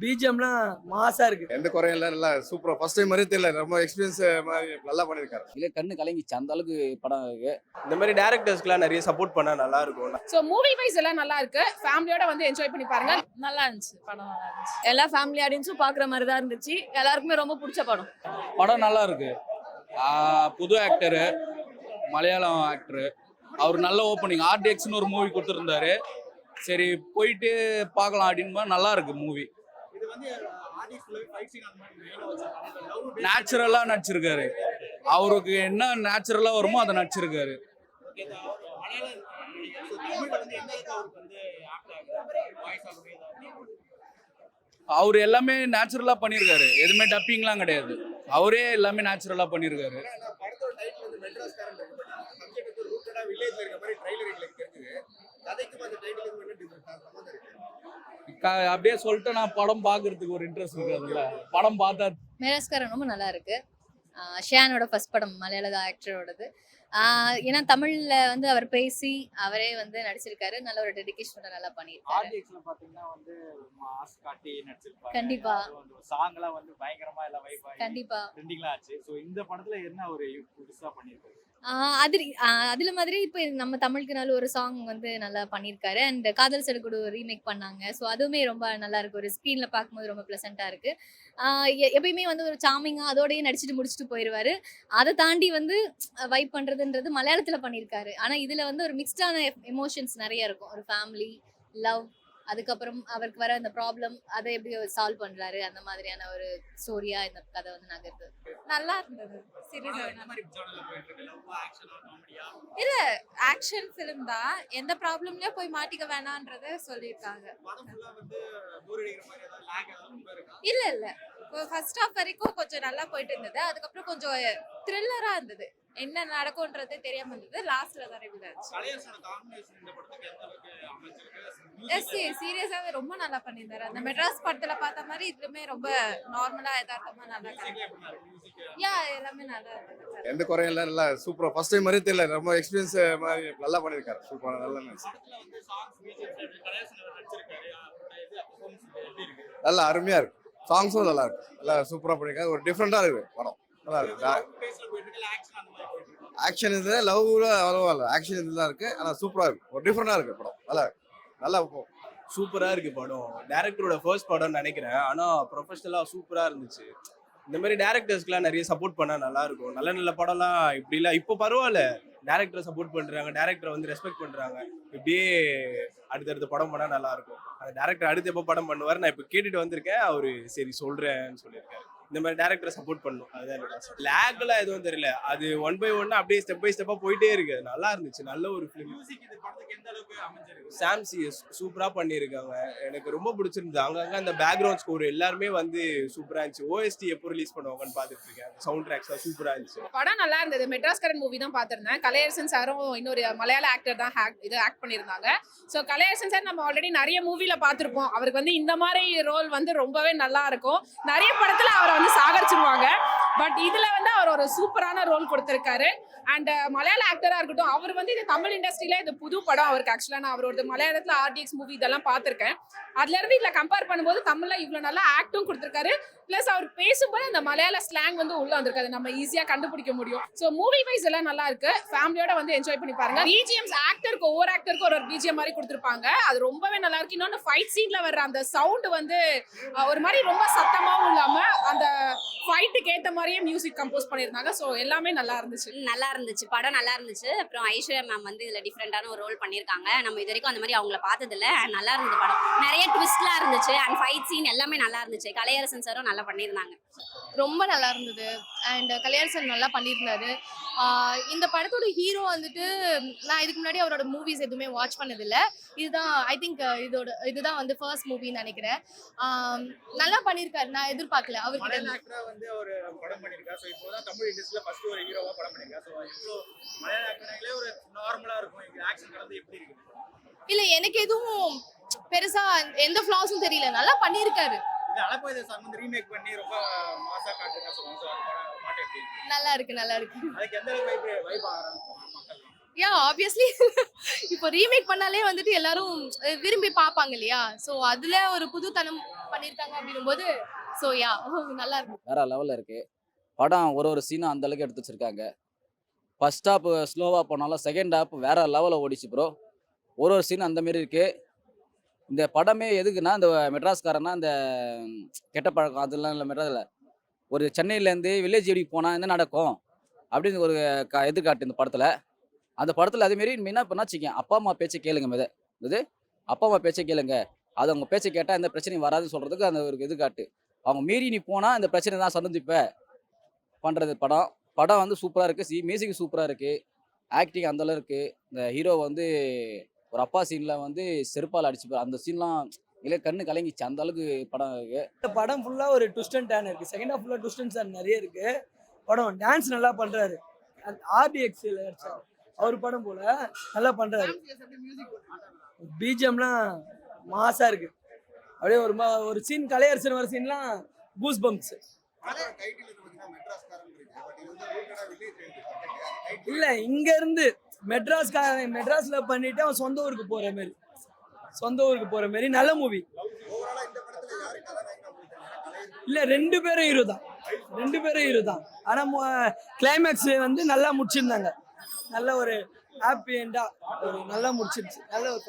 பிஜிஎம்லாம் மாசா இருக்கு. எந்த குறையும் இல்லை, நல்லா சூப்பரா ஃபர்ஸ்ட் டைம் மாதிரி தெரியல, ரொம்ப எக்ஸ்பீரியன்ஸ் மாதிரி நல்லா பண்ணியிருக்காரு. இல்ல கண்ணு கலங்கிச்சு அந்த அளவுக்கு படம் இருக்கு. இந்த மாதிரி டேரக்டர்ஸ்க்குலாம் நிறைய சப்போர்ட் பண்ணா நல்லா இருக்கும். ஸோ மூவி வைஸ் எல்லாம் நல்லா இருக்கு. ஃபேமிலியோட வந்து என்ஜாய் பண்ணி பாருங்க. நல்லா இருந்துச்சு படம், நல்லா இருந்துச்சு. எல்லா ஃபேமிலி ஆடியன்ஸும் பாக்குற மாதிரி தான் இருந்துச்சு. எல்லாருக்குமே ரொம்ப பிடிச்ச படம். படம் நல்லா இருக்கு. புது ஆக்டரு, மலையாளம் ஆக்டரு, அவர் நல்ல ஓப்பனிங். ஆர்டிஎக்ஸ்னு ஒரு மூவி கொடுத்துருந்தாரு. சரி போயிட்டு பார்க்கலாம் அப்படின்னு. நல்லா இருக்கு மூவி. நேச்சுரலா நடிச்சிருக்காரு. அவருக்கு என்ன நேச்சுரலா வருமோ அதை நடிச்சிருக்காரு. அவரு எல்லாமே நேச்சுரலா பண்ணிருக்காரு. எதுவுமே டப்பிங்லாம் கிடையாது. அவரே எல்லாமே நேச்சுரலா பண்ணிருக்காரு. அப்படியே சொல்லிட்டு நான் படம் பாக்குறதுக்கு ஒரு இன்ட்ரெஸ்ட் இருக்காதுல்ல. படம் பார்த்தா மேரஸ்காரன் ரொம்ப நல்லா இருக்கு. ஷியானோட ஃபர்ஸ்ட் படம் மலையாள ஆக்டரோடது. ஏன்னா தமிழ்ல வந்து அவர் பேசி அவரே வந்து நடிச்சிருக்காரு. நல்ல ஒரு டெடிகேஷனோட நல்லா பண்ணிருக்காரு. கண்டிப்பா சாங்லாம் வந்து பயங்கரமா எல்லாம் வைப் ஆகி கண்டிப்பா ட்ரெண்டிங்லாம் ஆச்சு. சோ இந்த படத்துல என்ன ஒரு புதுசா பண்ணிருக்காரு? அதுல மாதிரி இப்ப நம்ம தமிழுக்குனால ஒரு சாங் வந்து நல்லா பண்ணியிருக்காரு. அண்ட் காதல் சடுகுடு ரீமேக் பண்ணாங்க. ஸோ அதுவுமே ரொம்ப நல்லா இருக்கு. ஒரு ஸ்க்ரீன்ல பார்க்கும்போது ரொம்ப ப்ளசண்டா இருக்கு. எப்பயுமே வந்து ஒரு சாமிங்கா அதோடய நடிச்சுட்டு முடிச்சுட்டு போயிடுவாரு. அதை தாண்டி வந்து வைப் பண்றதுன்றது மலையாளத்துல பண்ணியிருக்காரு. ஆனா இதுல வந்து ஒரு மிக்ஸ்டான எமோஷன்ஸ் நிறைய இருக்கும். ஒரு ஃபேமிலி, லவ், அதுக்கப்புறம் அவருக்கு வர அந்த ப்ராப்ளம் அதை எப்படி சால்வ் பண்றாரு, அந்த மாதிரியான ஒரு ஸ்டோரியா இந்த கதை வந்து நகருது. நல்லா இருந்தது. இல்ல ஆக்ஷன் ஃபிலிம் தான். எந்த ப்ராப்ளம்லயும் போய் மாட்டிக்க வேணான்றத சொல்லியிருக்காங்க. இல்ல இல்ல ஃபர்ஸ்ட் ஹாஃப் வரைக்கும் கொஞ்சம் நல்லா போயிட்டு இருந்தது. அதுக்கப்புறம் கொஞ்சம் த்ரில்லரா இருந்தது. என்ன நடக்கும்ன்றது தெரியாம இருந்தது. லாஸ்ட்ல தான் ரிவீல் ஆச்சு. சீரியஸாவே ரொம்ப நல்லா பண்ணியிருந்தாரு. அந்த மெட்ராஸ் படத்துல பார்த்த மாதிரி இதுலயுமே ரொம்ப நார்மலா யதார்த்தமா நல்லா எல்லாமே நல்லா இருந்தது. எந்த குறையும் இல்லை, நல்லா சூப்பரா ஃபர்ஸ்ட் டைம் மாதிரி தெரியல, ரொம்ப எக்ஸ்பீரியன்ஸ் மாதிரி நல்லா பண்ணியிருக்காரு. சூப்பரா நல்லா இருந்துச்சு. நல்லா அருமையா இருக்கு. சாங்ஸும் நல்லா இருக்கு. நல்லா சூப்பரா பண்ணியிருக்காரு. ஒரு டிஃப்ரெண்டா இருக்கு படம். நல்லா இருக்கு. ஆக்ஷன் இதுல லவ்ல அவ்வளவா இல்லை, ஆக்ஷன் இதுதான் இருக்கு. ஆனால் சூப்பரா இருக்கு. ஒரு டிஃப்ரெண்டா இருக்கு படம். நல்லா இருக்கு. நல்லா சூப்பரா இருக்கு படம். டேரக்டரோட ஃபர்ஸ்ட் படம்னு நினைக்கிறேன். ஆனா ப்ரொஃபஷனலா சூப்பரா இருந்துச்சு. இந்த மாதிரி டேரக்டர்ஸ்க்குலாம் நிறைய சப்போர்ட் பண்ணா நல்லா இருக்கும். நல்ல நல்ல படம்லாம் இப்படிலாம் இப்போ பரவாயில்ல. டேரக்டரை சப்போர்ட் பண்றாங்க, டேரக்டரை வந்து ரெஸ்பெக்ட் பண்றாங்க. இப்படியே அடுத்தடுத்த படம் பண்ணா நல்லா இருக்கும். அந்த டேரக்டர் அடுத்து எப்போ படம் பண்ணுவார் நான் இப்போ கேட்டுட்டு வந்திருக்கேன். அவரு சரி சொல்றேன்னு சொல்லியிருக்காரு. இந்த மாதிரி டேரக்டரை சப்போர்ட் பண்ணும். அதுதான் லேக்லாம் எதுவும் தெரியல. அது 1 by 1 அப்படியே ஸ்டெப் பை ஸ்டெப்பா போயிட்டே இருக்கு. நல்லா இருந்துச்சு. நல்ல ஒரு ஃபிலிம். சாம் சிஎஸ் சூப்பரா பண்ணியிருக்காங்க. எனக்கு ரொம்ப பிடிச்சிருந்தது. அங்கங்க அந்த பேக்ரவுண்ட் ஸ்கோர் எல்லாருமே வந்து சூப்பரா இருந்துச்சு. ஓஎஸ்டி எப்போ ரிலீஸ் பண்ணுவாங்கன்னு பார்த்துட்டு இருக்கேன். சவுண்ட் ட்ராக்ஸ் சூப்பரா இருந்துச்சு. படம் நல்லா இருந்தது. மெட்ராஸ்காரன் மூவி தான் பார்த்திருந்தேன். கலையரசன் சாரும் இன்னொரு மலையாள ஆக்டர் தான் ஆக்ட் பண்ணியிருந்தாங்க. ஸோ கலையரசன் சார் நம்ம ஆல்ரெடி நிறைய மூவில பார்த்துருப்போம். அவருக்கு வந்து இந்த மாதிரி ரோல் வந்து ரொம்பவே நல்லா இருக்கும். நிறைய படத்துல அவரை வந்து சாகரிச்சிருவாங்க. பட் இதுல வந்து அவர் ஒரு சூப்பரான ரோல் கொடுத்திருக்காரு. அண்ட் மலையாள ஆக்டரா இருக்கட்டும், அவர் வந்து இது தமிழ் இண்டஸ்ட்ரியில இது புது படம் அவருக்கு. ஆக்சுவலா நான் அவரோட மலையாளத்துல ஆர்டிஎக்ஸ் மூவி இதெல்லாம் பார்த்திருக்கேன். அதுல இருந்து இதுல கம்பேர் பண்ணும்போது தமிழ்ல இவ்வளவு நல்லா ஆக்டும் கொடுத்திருக்காரு. பிளஸ் அவர் பேசும்போது அந்த மலையாள ஸ்லாங் வந்து உள்ள வந்திருக்காது. நம்ம ஈஸியா கண்டுபிடிக்க முடியும். ஸோ மூவி வைஸ் எல்லாம் நல்லா இருக்கு. ஃபேமிலியோட வந்து என்ஜாய் பண்ணி பாருங்க. பிஜிஎம்ஸ் ஆக்டருக்கு ஒவ்வொரு ஆக்டருக்கு ஒரு பிஜிஎம் மாதிரி கொடுத்திருப்பாங்க. அது ரொம்பவே நல்லா இருக்கு. இன்னொன்னு ஃபைட் சீன்ல வர்ற அந்த சவுண்ட் வந்து ஒரு மாதிரி ரொம்ப சத்தமாவும் இல்லாம அந்த ஃபைட்டுக்கு ஏத்த மாதிரியே மியூசிக் கம்போஸ் பண்ணியிருந்தாங்க. ஸோ எல்லாமே நல்லா இருந்துச்சு. நல்லா இருந்துச்சு. படம் நல்லா இருந்துச்சு. அப்புறம் ஐஸ்வர்யா மேம் வந்து இதுல டிஃப்ரெண்டான ஒரு ரோல் பண்ணியிருக்காங்க. நம்ம இது வரைக்கும் அந்த மாதிரி அவங்கள பார்த்தது இல்லை. நல்லா இருந்தது படம். நிறைய ட்விஸ்ட்லாம் இருந்துச்சு. அண்ட் ஃபைட் சீன் எல்லாமே நல்லா இருந்துச்சு. கலையரசன் சாரும் நல்லா பண்ணியிருந்தாங்க. ரொம்ப நல்லா இருந்தது. அண்ட் கலையரசன் நல்லா பண்ணியிருந்தாரு. இந்த படத்தோட ஹீரோ வந்துட்டு நான் இதுக்கு முன்னாடி அவரோட மூவிஸ் எதுவுமே வாட்ச் பண்ணதில்ல. இதுதான் ஐ திங்க் இதுதான் வந்து ஃபர்ஸ்ட் மூவின்னு நினைக்கிறேன். நல்லா பண்ணியிருக்காரு. நான் எதிர்பார்க்கல அவர்கிட்ட வந்து ஒரு படம் பண்ணிருக்காரு. சோ இப்போதான் தமிழ் இண்டஸ்ட்ரியில ஃபர்ஸ்ட் ஒரு ஹீரோவா படம் பண்ணிருக்காரு. சோ இவ்ளோ மலையாள ஆக்டர்ங்களே ஒரு நார்மலா இருக்கும். இந்த ஆக்ஷன் கலந்து எப்படி இருக்கு? இல்ல எனக்கு எதுவும் பெருசா எந்த ஃப்ளாஸும் தெரியல. நல்லா பண்ணியிருக்காரு. இந்த அலப்போய் சாங் வந்து ரீமேக் பண்ணி ரொம்ப மாசா காட்டுங்க சொல்லுங்க. பாட்டு எப்படி இருக்கு? நல்லா இருக்கு, நல்லா இருக்கு. அதுக்கு எந்த அளவுக்கு வைப் ஆறாங்க மக்கள்? ஆப்வியஸ்லி இப்போ ரீமேக் பண்ணாலே வந்துட்டு எல்லாரும் விரும்பி பார்ப்பாங்க இல்லையா? ஸோ அதுல ஒரு புதுத்தனம் பண்ணியிருக்காங்க அப்படின்னும்போது ஸோ யா நல்லா இருக்கு. வேற லெவலில் இருக்கு படம். ஒரு சீனும் அந்த அளவுக்கு எடுத்து வச்சிருக்காங்க. ஃபர்ஸ்ட் ஹாப் ஸ்லோவாக போனாலும் செகண்ட் ஹாப் வேற லெவலில் ஓடிச்சு ப்ரோ. ஒரு சீன் அந்த மாரி இருக்கு. இந்த படமே எதுக்குன்னா இந்த மெட்ராஸ்காரனா இந்த கெட்ட பழக்கம் அதெல்லாம் இல்லை. மெட்ராஸில் ஒரு சென்னையிலேருந்து வில்லேஜ் எப்படி போனால் என்ன நடக்கும் அப்படின்னு ஒரு எதிர்காட்டு இந்த படத்தில். அந்த படத்தில் அதேமாரி மெயினாக இப்போ வச்சுக்கேன், அப்பா அம்மா பேச்சை கேளுங்க. இது அப்பா அம்மா பேச்சை கேளுங்க, அது அவங்க பேச்சை கேட்டால் எந்த பிரச்சனையும் வராதுன்னு சொல்கிறதுக்கு அந்த ஒரு எதிர்காட்டு. அவங்க மீறி நீ போனால் இந்த பிரச்சனை தான் சந்திப்ப பண்ணுறது படம். படம் வந்து சூப்பராக இருக்குது. மியூசிக் சூப்பராக இருக்குது. ஆக்டிங் அந்தளவு இருக்குது. இந்த ஹீரோ வந்து ஒரு அப்பா சீனில் வந்து செருப்பால் அடிச்சுப்பார். அந்த சீன்லாம் இல்லை கண்ணு கலங்கிச்சு அந்த அளவுக்கு படம் இருக்குது. இந்த படம் ஃபுல்லாக ஒரு ட்விஸ்ட் அண்ட் டர்ன் இருக்குது. செகண்ட் ஹாஃப் ஃபுல்லாக ட்விஸ்ட் அண்ட் டர்ன் நிறைய இருக்குது. படம் டான்ஸ் நல்லா பண்ணுறாரு. RDXல அடிச்சார் அவர் படம் போல் நல்லா பண்ணுறாரு. பிஜிஎம்லாம் மாசாக இருக்குது. அப்படியே ஒரு சீன் கலையரசன் வர சீன்லாம் கூஸ் பம்ப்ஸ். இல்லை இங்கேருந்து மெட்ராஸ்ல பண்ணிட்டு அவன் சொந்த ஊருக்கு போகிற மாதிரி நல்ல மூவி. இல்லை ரெண்டு பேரும் ஹீரோ தான். ஆனால் கிளைமேக்ஸ் வந்து நல்லா முடிச்சிருந்தாங்க. நல்ல ஒரு ஹாப்பி எண்டா நல்லா முடிச்சிருச்சு. நல்ல ஒரு